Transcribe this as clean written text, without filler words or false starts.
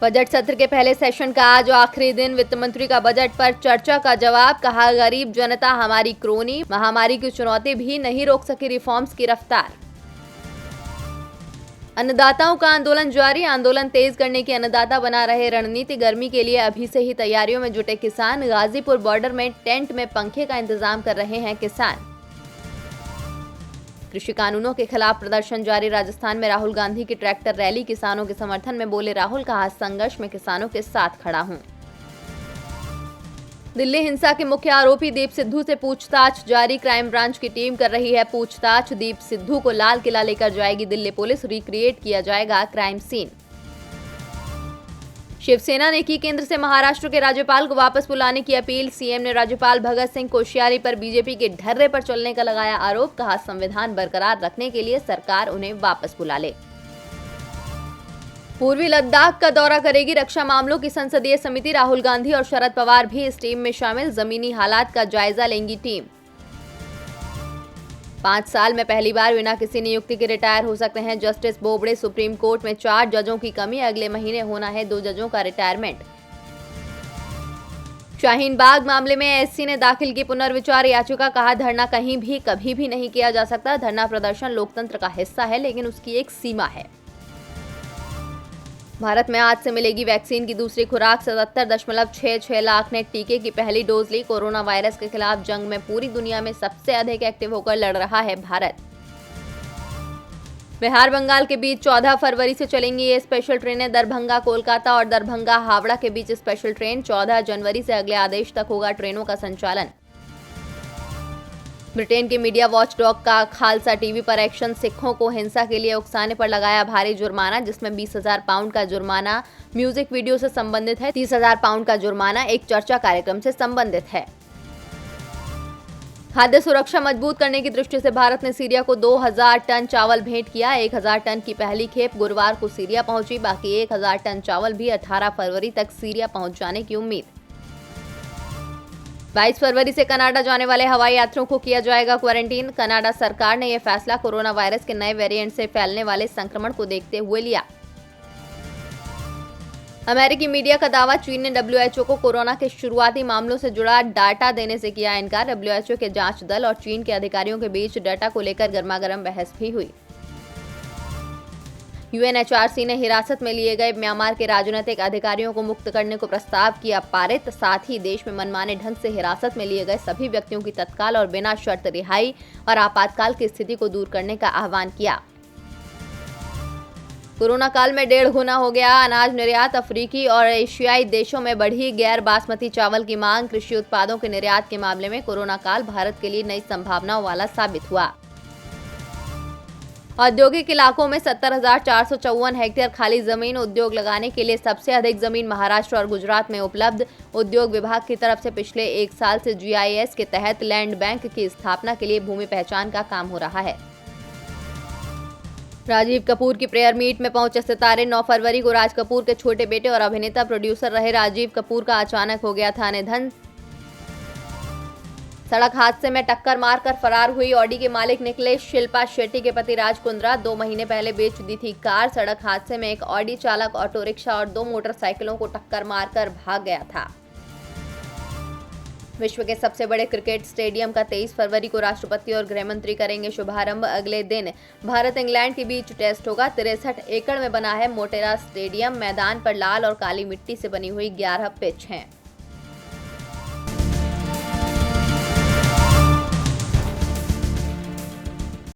Budget सत्र के पहले सेशन का आज आखिरी दिन। वित्त मंत्री का बजट पर चर्चा का जवाब। कहा, गरीब जनता हमारी क्रोनी, महामारी की चुनौती भी नहीं रोक सकी रिफॉर्म्स की रफ्तार। अन्नदाताओं का आंदोलन जारी। आंदोलन तेज करने की अन्नदाता बना रहे रणनीति। गर्मी के लिए अभी से ही तैयारियों में जुटे किसान। गाजीपुर बॉर्डर में टेंट में पंखे का इंतजाम कर रहे हैं किसान। कृषि कानूनों के खिलाफ प्रदर्शन जारी। राजस्थान में राहुल गांधी की ट्रैक्टर रैली। किसानों के समर्थन में बोले राहुल। कहा, संघर्ष में किसानों के साथ खड़ा हूं। दिल्ली हिंसा के मुख्य आरोपी दीप सिद्धू से पूछताछ जारी। क्राइम ब्रांच की टीम कर रही है पूछताछ। दीप सिद्धू को लाल किला लेकर जाएगी दिल्ली पुलिस। रिक्रिएट किया जाएगा क्राइम सीन। शिवसेना ने की केंद्र से महाराष्ट्र के राज्यपाल को वापस बुलाने की अपील। सीएम ने राज्यपाल भगत सिंह कोश्यारी पर बीजेपी के ढर्रे पर चलने का लगाया आरोप। कहा, संविधान बरकरार रखने के लिए सरकार उन्हें वापस बुला ले। पूर्वी लद्दाख का दौरा करेगी रक्षा मामलों की संसदीय समिति। राहुल गांधी और शरद पवार भी इस टीम में शामिल। जमीनी हालात का जायजा लेंगी टीम। 5 साल में पहली बार बिना किसी नियुक्ति के रिटायर हो सकते हैं जस्टिस बोबड़े। सुप्रीम कोर्ट में 4 जजों की कमी। अगले महीने होना है 2 जजों का रिटायरमेंट। शाहीन बाग मामले में एससी ने दाखिल की पुनर्विचार याचिका। कहा, धरना कहीं भी कभी भी नहीं किया जा सकता। धरना प्रदर्शन लोकतंत्र का हिस्सा है, लेकिन उसकी एक सीमा है। भारत में आज से मिलेगी वैक्सीन की दूसरी खुराक। 77.66 लाख ने टीके की पहली डोज ली। कोरोना वायरस के खिलाफ जंग में पूरी दुनिया में सबसे अधिक एक्टिव होकर लड़ रहा है भारत। बिहार बंगाल के बीच 14 फरवरी से चलेंगी ये स्पेशल ट्रेनें। दरभंगा कोलकाता और दरभंगा हावड़ा के बीच स्पेशल ट्रेन। 14 जनवरी से अगले आदेश तक होगा ट्रेनों का संचालन। ब्रिटेन के मीडिया वॉच डॉग का खालसा टीवी पर एक्शन। सिखों को हिंसा के लिए उकसाने पर लगाया भारी जुर्माना, जिसमें 20,000 पाउंड का जुर्माना म्यूजिक वीडियो से संबंधित है। 30,000 पाउंड का जुर्माना एक चर्चा कार्यक्रम से संबंधित है। खाद्य सुरक्षा मजबूत करने की दृष्टि से भारत ने सीरिया को 2,000 टन चावल भेंट किया। 1,000 टन की पहली खेप गुरुवार को सीरिया पहुंची। बाकी 1,000 टन चावल भी 18 फरवरी तक सीरिया पहुंच जाने की उम्मीद। 22 फरवरी से कनाडा जाने वाले हवाई यात्रियों को किया जाएगा क्वारंटीन। कनाडा सरकार ने यह फैसला कोरोना वायरस के नए वेरिएंट से फैलने वाले संक्रमण को देखते हुए लिया। अमेरिकी मीडिया का दावा। चीन ने डब्ल्यूएचओ को कोरोना के शुरुआती मामलों से जुड़ा डाटा देने से किया इनकार। डब्ल्यूएचओ के जांच दल और चीन के अधिकारियों के बीच डाटा को लेकर गर्मागर्म बहस भी हुई। यूएनएचआरसी ने हिरासत में लिए गए म्यांमार के राजनीतिक अधिकारियों को मुक्त करने को प्रस्ताव किया पारित। साथ ही देश में मनमाने ढंग से हिरासत में लिए गए सभी व्यक्तियों की तत्काल और बिना शर्त रिहाई और आपातकाल की स्थिति को दूर करने का आह्वान किया। कोरोना काल में 1.5 गुना हो गया अनाज निर्यात। अफ्रीकी और एशियाई देशों में बढ़ी गैर बासमती चावल की मांग। कृषि उत्पादों के निर्यात के मामले में कोरोना काल भारत के लिए नई संभावनाओं वाला साबित हुआ। औद्योगिक इलाकों में 70,454 हेक्टेयर खाली जमीन। उद्योग लगाने के लिए सबसे अधिक जमीन महाराष्ट्र और गुजरात में उपलब्ध। उद्योग विभाग की तरफ से पिछले 1 साल से जीआईएस के तहत लैंड बैंक की स्थापना के लिए भूमि पहचान का काम हो रहा है। राजीव कपूर की प्रेयर मीट में पहुंचे सितारे। 9 फरवरी को राज कपूर के छोटे बेटे और अभिनेता प्रोड्यूसर रहे राजीव कपूर का अचानक हो गया था निधन। सड़क हादसे में टक्कर मारकर फरार हुई ऑडी के मालिक निकले शिल्पा शेट्टी के पति राज कुंद्रा। 2 महीने पहले बेच दी थी कार। सड़क हादसे में एक ऑडी चालक ऑटो रिक्शा और 2 मोटरसाइकिलों को टक्कर मारकर भाग गया था। विश्व के सबसे बड़े क्रिकेट स्टेडियम का 23 फरवरी को राष्ट्रपति और गृह मंत्री करेंगे शुभारंभ। अगले दिन भारत इंग्लैंड के बीच टेस्ट होगा। 63 एकड़ में बना है मोटेरा स्टेडियम। मैदान पर लाल और काली मिट्टी से बनी हुई 11 पिच हैं।